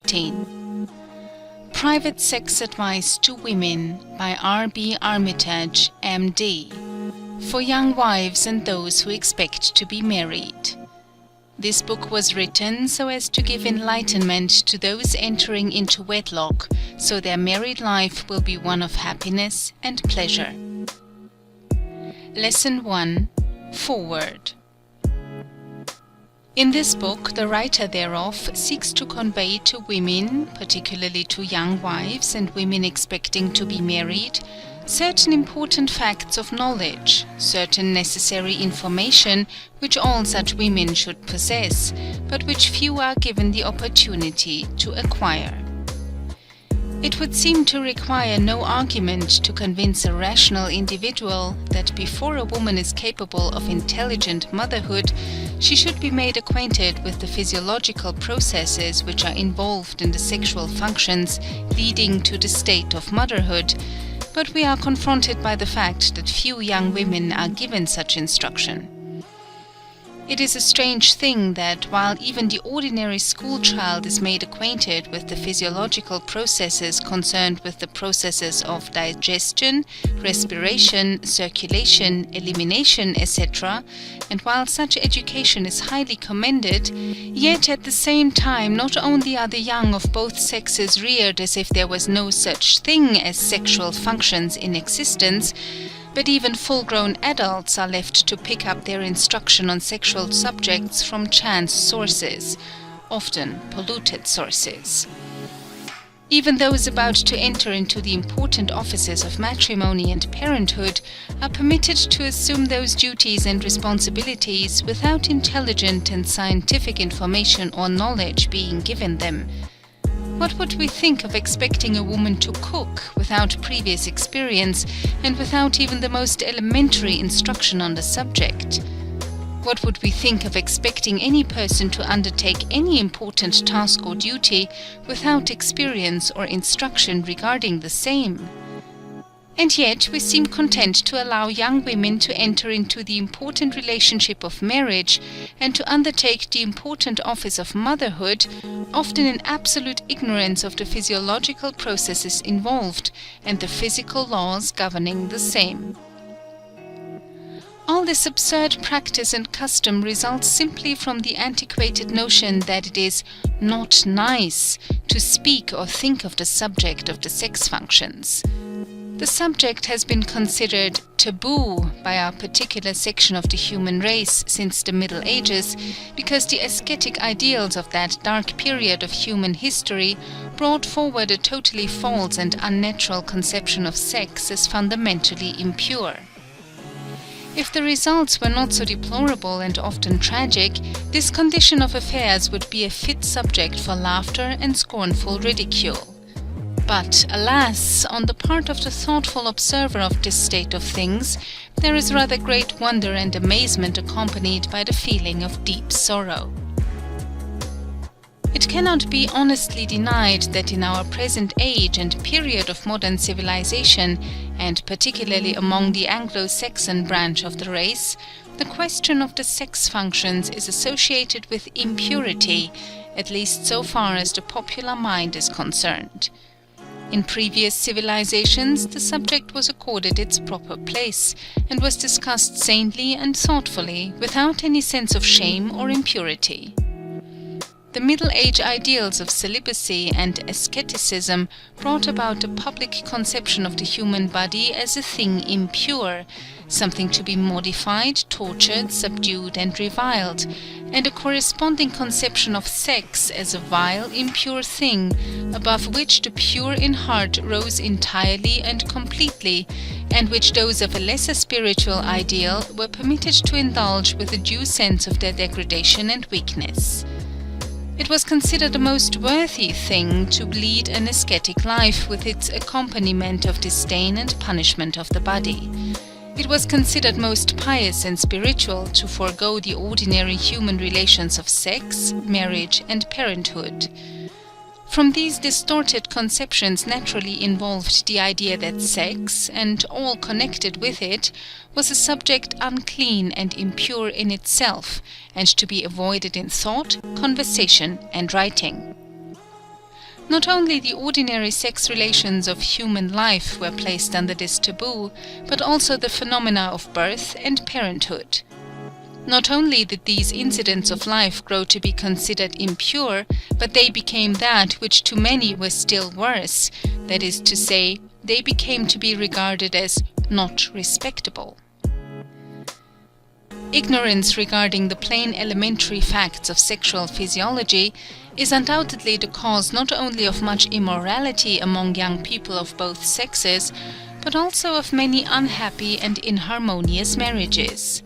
2018. Private Sex Advice to Women by R.B. Armitage, M.D. for young wives and those who expect to be married. This book was written so as to give enlightenment to those entering into wedlock, so their married life will be one of happiness and pleasure. Lesson 1. Foreword. In this book, the writer thereof seeks to convey to women, particularly to young wives and women expecting to be married, certain important facts of knowledge, certain necessary information which all such women should possess, but which few are given the opportunity to acquire. It would seem to require no argument to convince a rational individual that before a woman is capable of intelligent motherhood, she should be made acquainted with the physiological processes which are involved in the sexual functions leading to the state of motherhood, but we are confronted by the fact that few young women are given such instruction. It is a strange thing that while even the ordinary school child is made acquainted with the physiological processes concerned with the processes of digestion, respiration, circulation, elimination, etc., and while such education is highly commended, yet at the same time not only are the young of both sexes reared as if there was no such thing as sexual functions in existence, but even full-grown adults are left to pick up their instruction on sexual subjects from chance sources, often polluted sources. Even those about to enter into the important offices of matrimony and parenthood are permitted to assume those duties and responsibilities without intelligent and scientific information or knowledge being given them. What would we think of expecting a woman to cook without previous experience and without even the most elementary instruction on the subject? What would we think of expecting any person to undertake any important task or duty without experience or instruction regarding the same? And yet we seem content to allow young women to enter into the important relationship of marriage and to undertake the important office of motherhood, often in absolute ignorance of the physiological processes involved and the physical laws governing the same. All this absurd practice and custom results simply from the antiquated notion that it is not nice to speak or think of the subject of the sex functions. The subject has been considered taboo by our particular section of the human race since the Middle Ages, because the ascetic ideals of that dark period of human history brought forward a totally false and unnatural conception of sex as fundamentally impure. If the results were not so deplorable and often tragic, this condition of affairs would be a fit subject for laughter and scornful ridicule. But, alas, on the part of the thoughtful observer of this state of things, there is rather great wonder and amazement accompanied by the feeling of deep sorrow. It cannot be honestly denied that in our present age and period of modern civilization, and particularly among the Anglo-Saxon branch of the race, the question of the sex functions is associated with impurity, at least so far as the popular mind is concerned. In previous civilizations, the subject was accorded its proper place, and was discussed sanely and thoughtfully, without any sense of shame or impurity. The Middle Age ideals of celibacy and asceticism brought about a public conception of the human body as a thing impure, something to be modified, tortured, subdued, and reviled, and a corresponding conception of sex as a vile, impure thing, above which the pure in heart rose entirely and completely, and which those of a lesser spiritual ideal were permitted to indulge with a due sense of their degradation and weakness. It was considered a most worthy thing to lead an ascetic life with its accompaniment of disdain and punishment of the body. It was considered most pious and spiritual to forego the ordinary human relations of sex, marriage, and parenthood. From these distorted conceptions naturally involved the idea that sex, and all connected with it, was a subject unclean and impure in itself, and to be avoided in thought, conversation, and writing. Not only the ordinary sex relations of human life were placed under this taboo, but also the phenomena of birth and parenthood. Not only did these incidents of life grow to be considered impure, but they became that which to many was still worse, that is to say, they became to be regarded as not respectable. Ignorance regarding the plain elementary facts of sexual physiology is undoubtedly the cause not only of much immorality among young people of both sexes, but also of many unhappy and inharmonious marriages.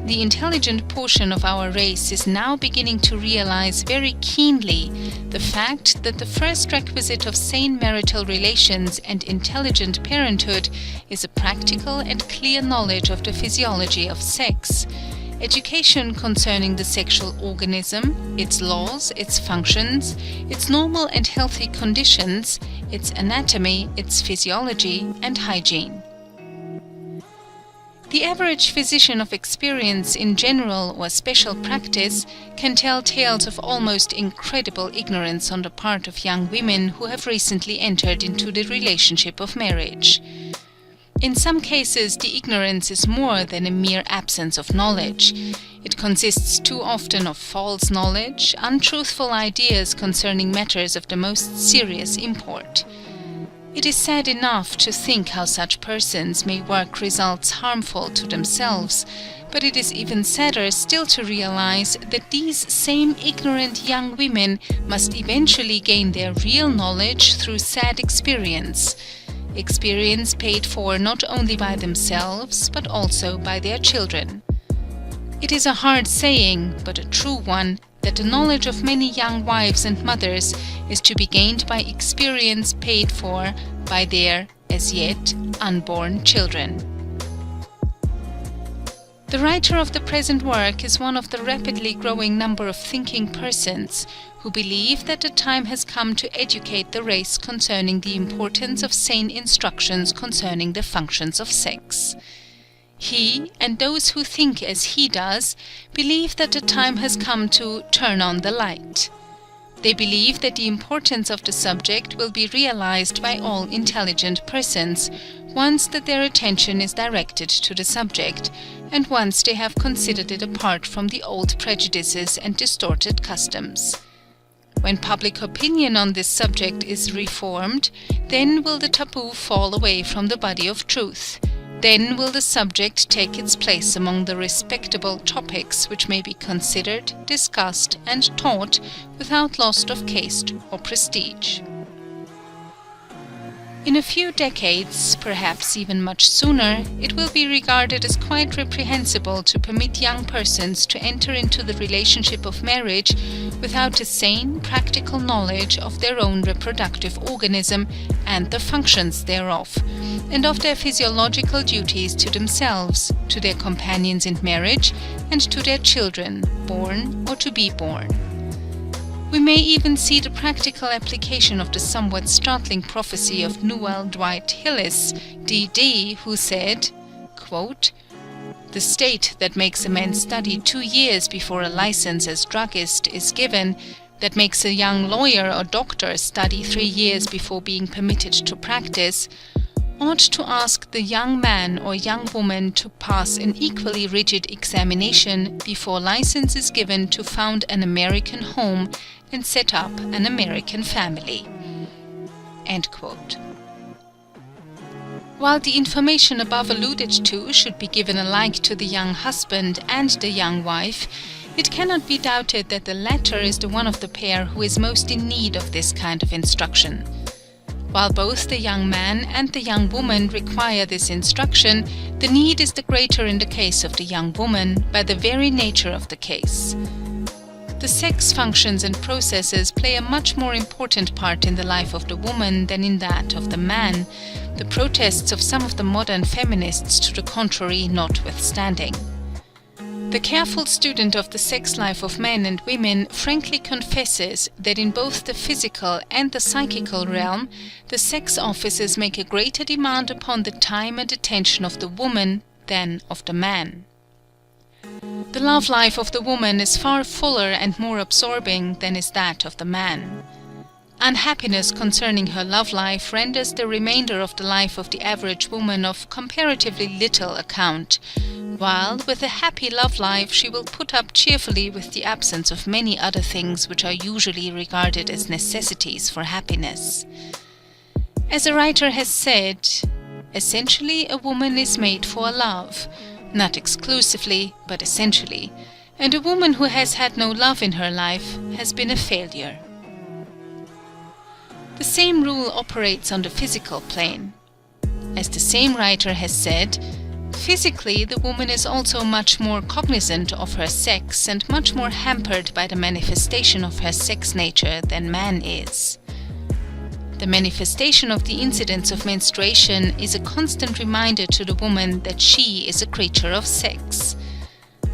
The intelligent portion of our race is now beginning to realize very keenly the fact that the first requisite of sane marital relations and intelligent parenthood is a practical and clear knowledge of the physiology of sex, education concerning the sexual organism, its laws, its functions, its normal and healthy conditions, its anatomy, its physiology, and hygiene. The average physician of experience in general or special practice can tell tales of almost incredible ignorance on the part of young women who have recently entered into the relationship of marriage. In some cases, the ignorance is more than a mere absence of knowledge. It consists too often of false knowledge, untruthful ideas concerning matters of the most serious import. It is sad enough to think how such persons may work results harmful to themselves, but it is even sadder still to realize that these same ignorant young women must eventually gain their real knowledge through sad experience paid for not only by themselves, but also by their children. It is a hard saying, but a true one, that the knowledge of many young wives and mothers is to be gained by experience paid for by their, as yet, unborn children. The writer of the present work is one of the rapidly growing number of thinking persons who believe that the time has come to educate the race concerning the importance of sane instructions concerning the functions of sex. He, and those who think as he does, believe that the time has come to turn on the light. They believe that the importance of the subject will be realized by all intelligent persons, once that their attention is directed to the subject, and once they have considered it apart from the old prejudices and distorted customs. When public opinion on this subject is reformed, then will the taboo fall away from the body of truth. Then will the subject take its place among the respectable topics which may be considered, discussed, and taught without loss of caste or prestige. In a few decades, perhaps even much sooner, it will be regarded as quite reprehensible to permit young persons to enter into the relationship of marriage without a sane, practical knowledge of their own reproductive organism and the functions thereof, and of their physiological duties to themselves, to their companions in marriage, and to their children, born or to be born. We may even see the practical application of the somewhat startling prophecy of Newell Dwight Hillis, D.D., who said, quote, "The state that makes a man study 2 years before a license as druggist is given, that makes a young lawyer or doctor study 3 years before being permitted to practice, ought to ask the young man or young woman to pass an equally rigid examination before license is given to found an American home and set up an American family." End quote. While the information above alluded to should be given alike to the young husband and the young wife, it cannot be doubted that the latter is the one of the pair who is most in need of this kind of instruction. While both the young man and the young woman require this instruction, the need is the greater in the case of the young woman by the very nature of the case. The sex functions and processes play a much more important part in the life of the woman than in that of the man, the protests of some of the modern feminists to the contrary notwithstanding. The careful student of the sex life of men and women frankly confesses that in both the physical and the psychical realm, the sex offices make a greater demand upon the time and attention of the woman than of the man. The love life of the woman is far fuller and more absorbing than is that of the man. Unhappiness concerning her love life renders the remainder of the life of the average woman of comparatively little account, while with a happy love life she will put up cheerfully with the absence of many other things which are usually regarded as necessities for happiness. As a writer has said, essentially a woman is made for love, not exclusively, but essentially, and a woman who has had no love in her life has been a failure. The same rule operates on the physical plane. As the same writer has said, physically the woman is also much more cognizant of her sex and much more hampered by the manifestation of her sex nature than man is. The manifestation of the incidence of menstruation is a constant reminder to the woman that she is a creature of sex.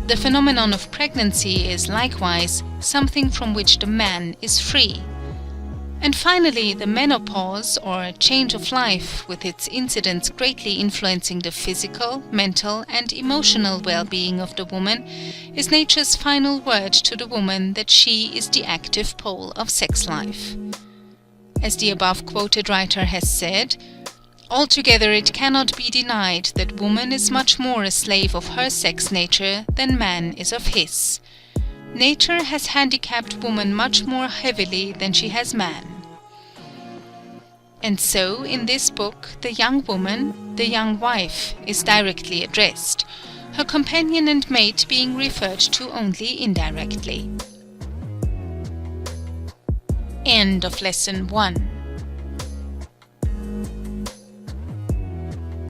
The phenomenon of pregnancy is likewise something from which the man is free. And finally, the menopause, or change of life, with its incidence greatly influencing the physical, mental, and emotional well-being of the woman, is nature's final word to the woman that she is the active pole of sex life. As the above-quoted writer has said, altogether it cannot be denied that woman is much more a slave of her sex nature than man is of his. Nature has handicapped woman much more heavily than she has man. And so, in this book, the young woman, the young wife, is directly addressed, her companion and mate being referred to only indirectly. End of Lesson 1.